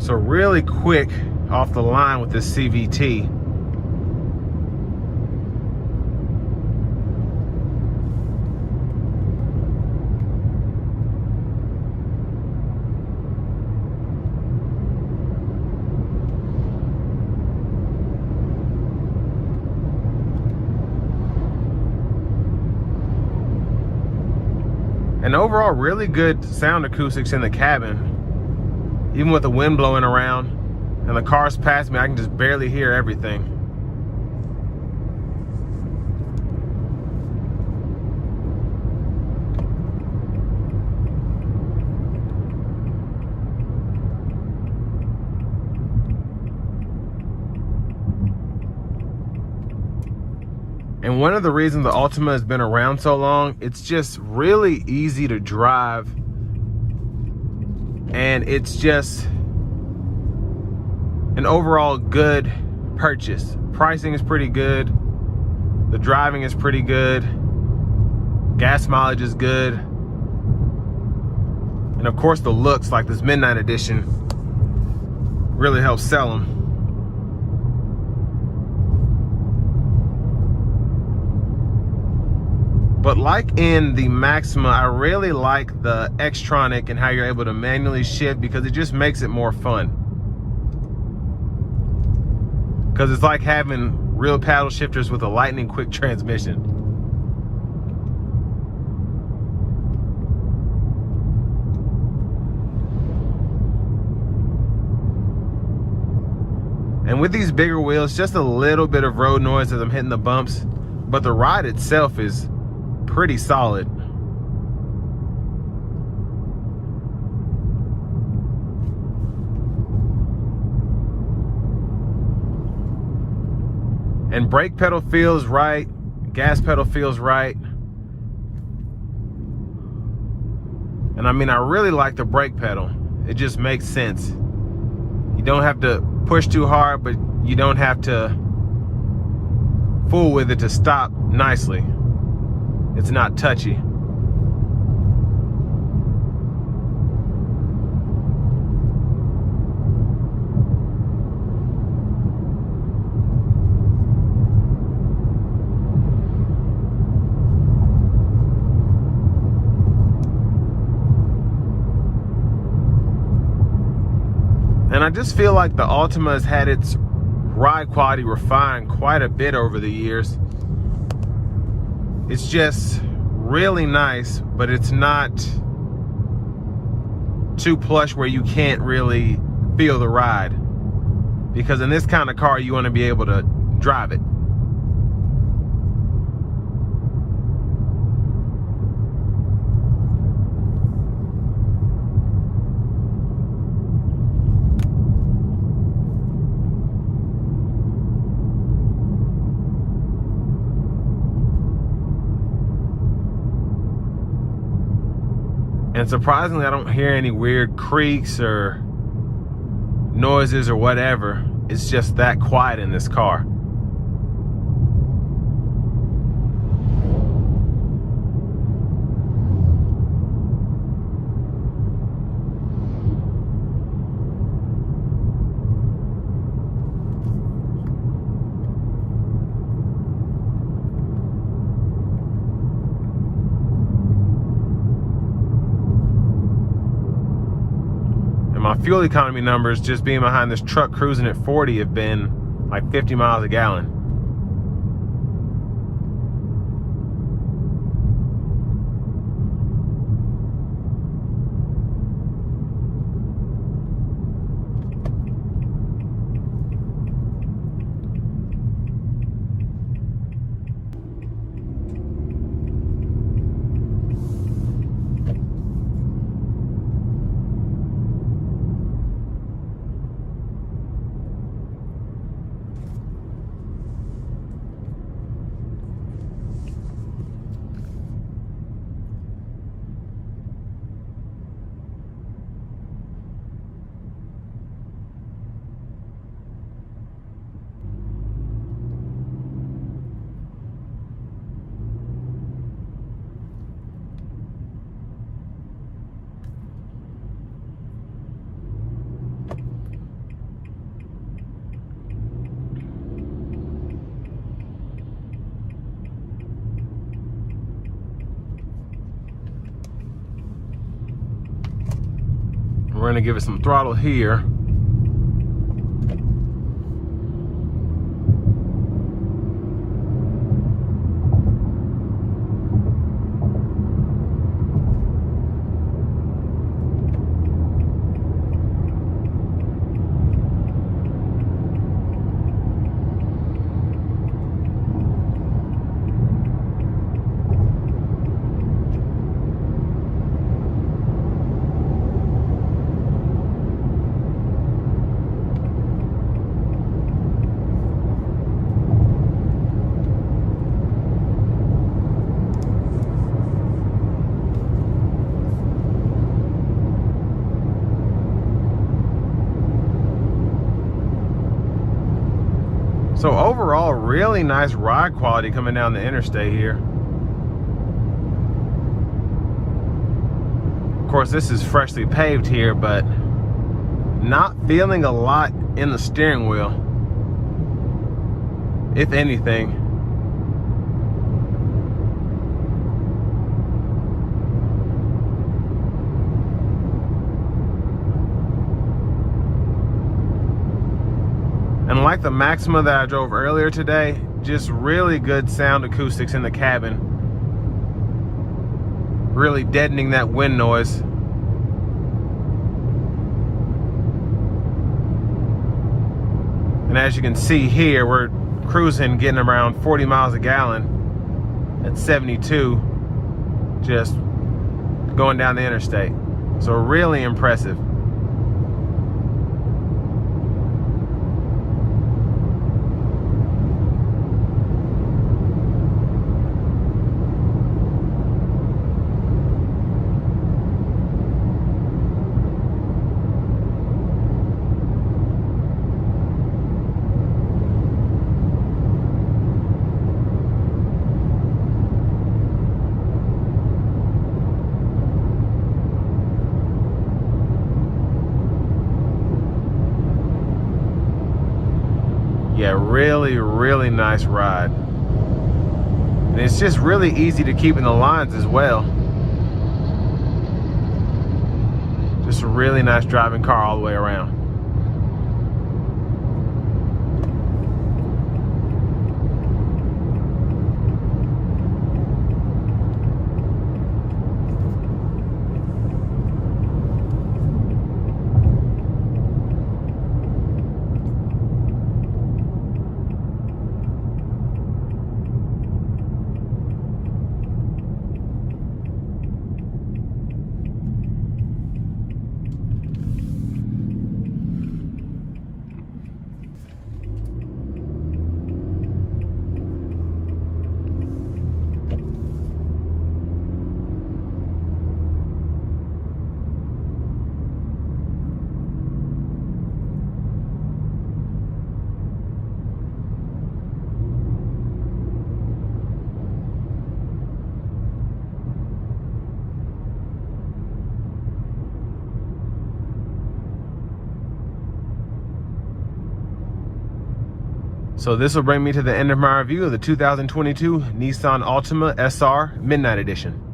So really quick off the line with this CVT. And overall, really good sound acoustics in the cabin. Even with the wind blowing around and the cars past me, I can just barely hear everything. And one of the reasons the Altima has been around so long, it's just really easy to drive. And it's just an overall good purchase. Pricing is pretty good. The driving is pretty good. Gas mileage is good. And of course the looks, like this Midnight Edition, really helps sell them. But like in the Maxima, I really like the Xtronic and how you're able to manually shift, because it just makes it more fun. Because it's like having real paddle shifters with a lightning quick transmission. And with these bigger wheels, just a little bit of road noise as I'm hitting the bumps, but the ride itself is pretty solid. And brake pedal feels right, gas pedal feels right. And I mean, I really like the brake pedal. It just makes sense. You don't have to push too hard, but you don't have to fool with it to stop nicely. It's not touchy. And I just feel like the Altima has had its ride quality refined quite a bit over the years. It's just really nice, but it's not too plush where you can't really feel the ride. Because in this kind of car, you want to be able to drive it. And surprisingly, I don't hear any weird creaks or noises or whatever. It's just that quiet in this car. My fuel economy numbers, just being behind this truck cruising at 40, have been like 50 miles a gallon. We're gonna give it some throttle here. So overall, really nice ride quality coming down the interstate here. Of course, this is freshly paved here, but not feeling a lot in the steering wheel, if anything. And like the Maxima that I drove earlier today, just really good sound acoustics in the cabin. Really deadening that wind noise. And as you can see here, we're cruising, getting around 40 miles a gallon at 72, just going down the interstate. So really impressive. Yeah, really nice ride. And it's just really easy to keep in the lines as well. Just a really nice driving car all the way around. So this will bring me to the end of my review of the 2022 Nissan Altima SR Midnight Edition.